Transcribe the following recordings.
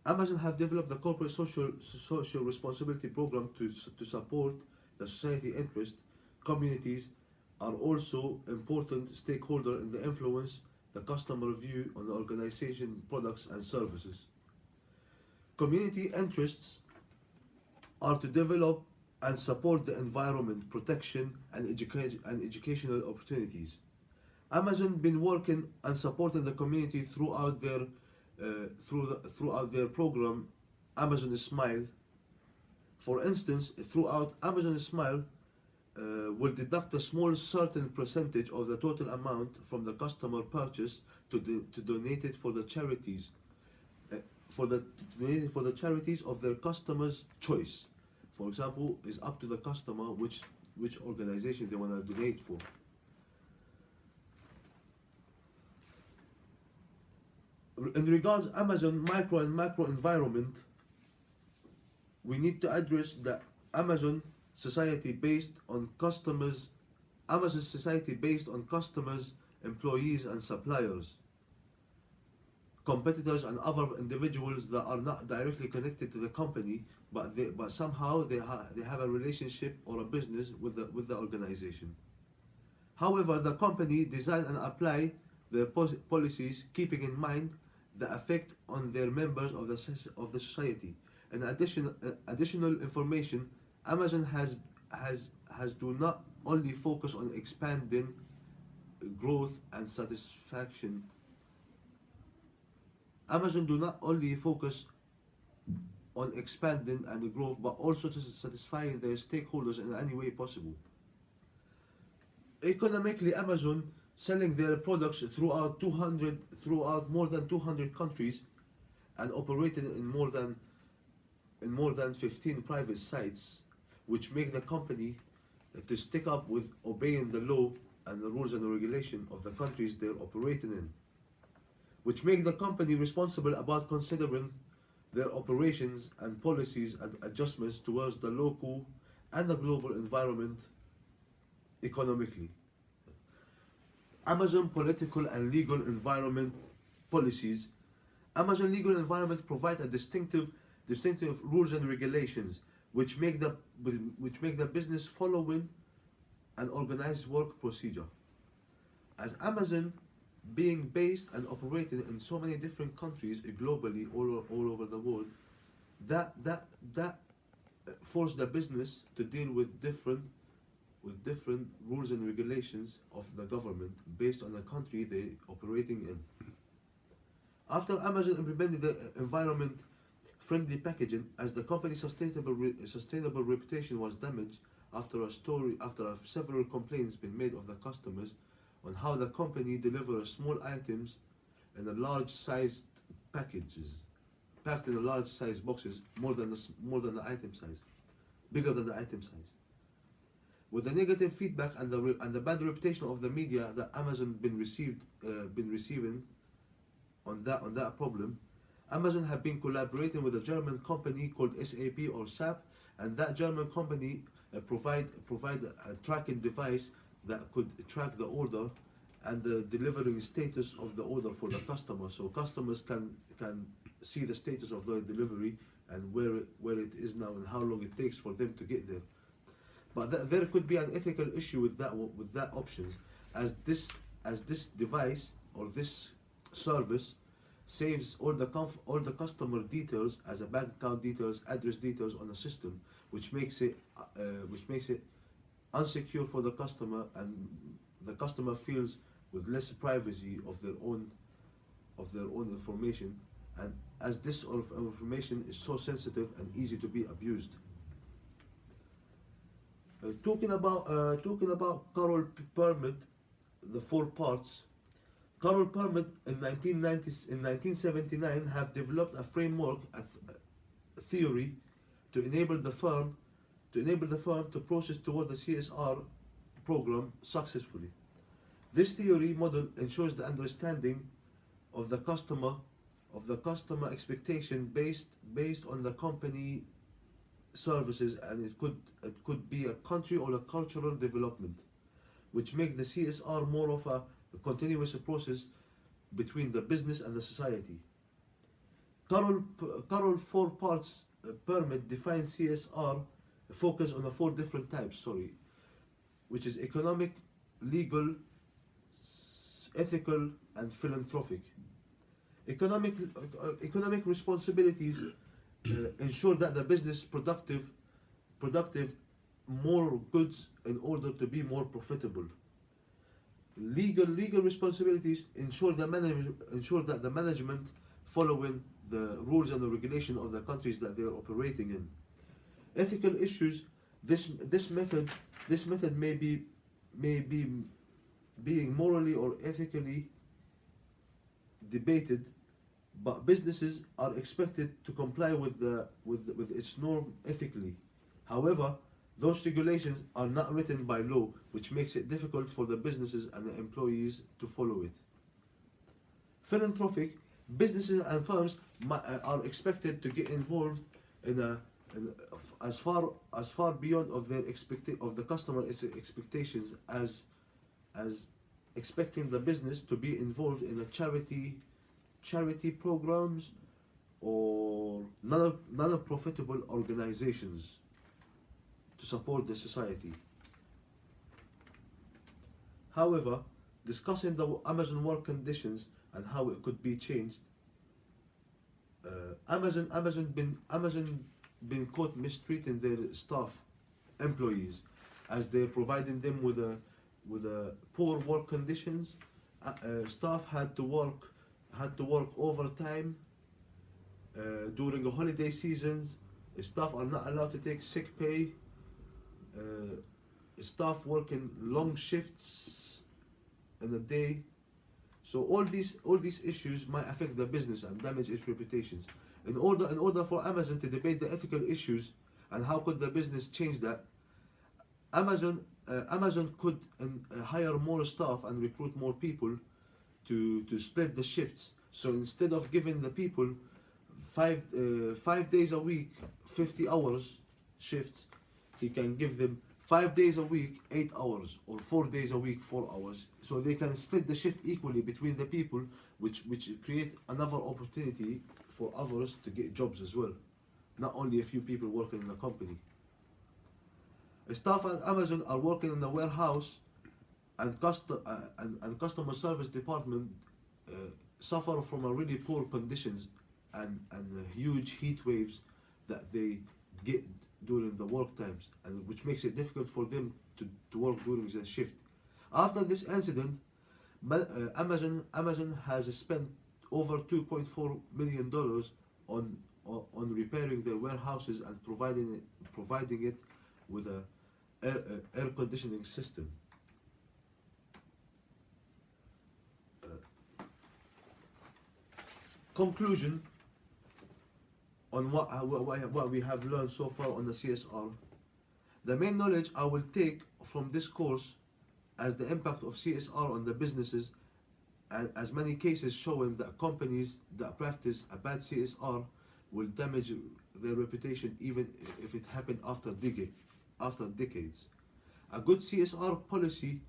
Amazon have developed the corporate social responsibility program to support the society interest. Communities are also important stakeholder in the influence the customer view on the organization products and services. Community interests are to develop and support the environment protection and educational opportunities. Amazon been working and supporting the community throughout their program Amazon Smile. For instance, throughout Amazon Smile will deduct a small certain percentage of the total amount from the customer purchase to donate it for the charities for the charities of their customers' choice. For example, it's up to the customer which organization they want to donate for. In regards Amazon micro and macro environment, we need to address the Amazon society based on customers, Amazon society based on customers, employees and suppliers, competitors and other individuals that are not directly connected to the company, but somehow they have a relationship or a business with the organization. However, the company design and apply their policies keeping in mind the effect on their members of the society. In additional information, Amazon has do not only focus on expanding growth and satisfaction. Amazon do not only focus on expanding and growth, but also to satisfying their stakeholders in any way possible. Economically, Amazon selling their products throughout more than 200 countries and operating in more than 15 private sites, which make the company to stick up with obeying the law and the rules and the regulation of the countries they're operating in, which make the company responsible about considering their operations and policies and adjustments towards the local and the global environment economically. Amazon political and legal environment policies. Amazon legal environment provide a distinctive rules and regulations which make the business following an organized work procedure. As Amazon being based and operating in so many different countries globally, all over the world, that force the business to deal with different rules and regulations of the government based on the country they operating in. After Amazon implemented the environment friendly packaging, as the company's sustainable reputation was damaged after several complaints been made of the customers on how the company delivers small items in a large sized packages, packed in a large size boxes, more than the item size, bigger than the item size. With the negative feedback and the bad reputation of the media that Amazon been receiving on that problem, Amazon have been collaborating with a German company called SAP or SAP, and that German company provide a tracking device that could track the order and the delivering status of the order for the customer, so customers can see the status of the delivery and where it is now and how long it takes for them to get there. But there could be an ethical issue with that option, as this device or this service saves all the customer details as a bank account details, address details on the system, which makes it unsecure for the customer, and the customer feels with less privacy of their own information, and as this information is so sensitive and easy to be abused. Talking about Carol Permit, the four parts. Carol Permit in 1979 have developed a framework, a theory to enable the firm to process toward the CSR program successfully. This theory model ensures the understanding of the customer expectation based on the company services, and it could be a country or a cultural development, which make the CSR more of a continuous process between the business and the society. Carroll four parts permit defines CSR focus on the four different types, sorry, which is economic, legal, ethical, and philanthropic. Economic responsibilities ensure that the business productive more goods in order to be more profitable. Legal responsibilities ensure that the management following the rules and the regulation of the countries that they are operating in. Ethical issues, this method may be being morally or ethically debated, but businesses are expected to comply with its norm ethically. However, those regulations are not written by law, which makes it difficult for the businesses and the employees to follow it. Philanthropic, businesses and firms are expected to get involved as far beyond of the customer's expectations as expecting the business to be involved in a charity programs or non-profitable organizations to support the society. However, discussing the Amazon work conditions and how it could be changed, Amazon been caught mistreating their staff employees as they're providing them with a poor work conditions. Staff had to work overtime during the holiday seasons. Staff are not allowed to take sick pay. Staff working long shifts in a day. So all these issues might affect the business and damage its reputations. In order for Amazon to debate the ethical issues and how could the business change that, Amazon could hire more staff and recruit more people to split the shifts. So instead of giving the people 5 days a week, 50 hours shifts, he can give them 5 days a week, 8 hours, or 4 days a week, 4 hours. So they can split the shift equally between the people, which create another opportunity for others to get jobs as well. Not only a few people working in the company. Staff at Amazon are working in the warehouse and customer service department suffer from a really poor conditions and huge heat waves that they get during the work times, and which makes it difficult for them to work during the shift. After this incident, Amazon has spent over $2.4 million on repairing their warehouses and providing it with a air conditioning system. Conclusion on what we have learned so far on the CSR. The main knowledge I will take from this course as the impact of CSR on the businesses, and as many cases showing that companies that practice a bad CSR will damage their reputation even if it happened after decades. A good CSR policy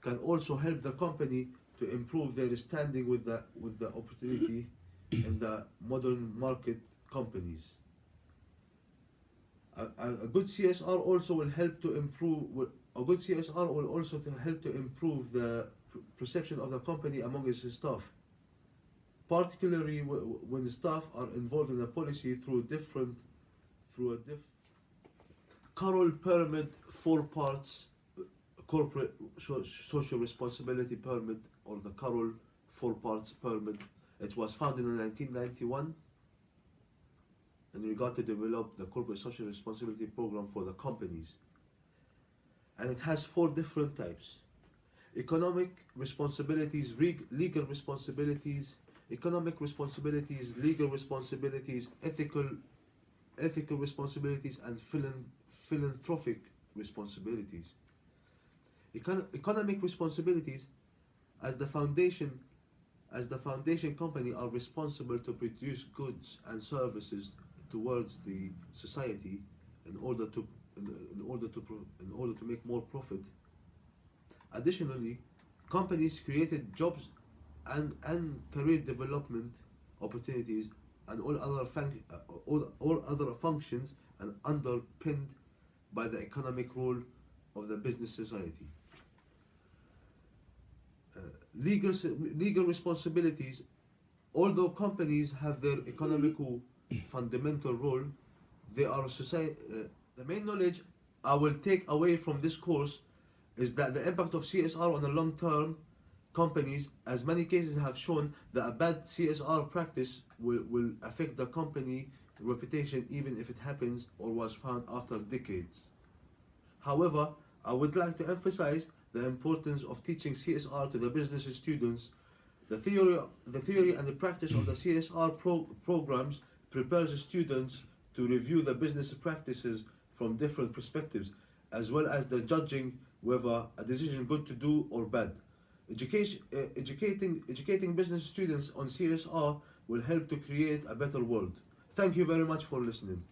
can also help the company to improve their standing with the opportunity in the modern market companies. A good CSR also will help to improve. A good CSR will also help to improve the perception of the company among its staff, particularly when the staff are involved in a policy through a Carroll Permit 4 parts corporate social responsibility permit, or the Carroll 4 parts permit. It was founded in 1991 in regard to develop the corporate social responsibility program for the companies. And it has 4 different types: economic responsibilities, legal responsibilities, economic responsibilities, legal responsibilities, ethical responsibilities, and philanthropic responsibilities. Economic responsibilities, as the foundation company, are responsible to produce goods and services towards the society in order to make more profit. Additionally, companies created jobs and career development opportunities and all other functions, and underpinned by the economic role of the business society. Legal responsibilities. Although companies have their economical fundamental role, they are society. The main knowledge I will take away from this course is that the impact of CSR on the long term companies, as many cases have shown, that a bad CSR practice will affect the company reputation even if it happens or was found after decades. However, I would like to emphasize the importance of teaching CSR to the business students. The theory and the practice of the CSR programs prepares students to review the business practices from different perspectives, as well as the judging whether a decision good to do or bad. Educating business students on CSR will help to create a better world. Thank you very much for listening.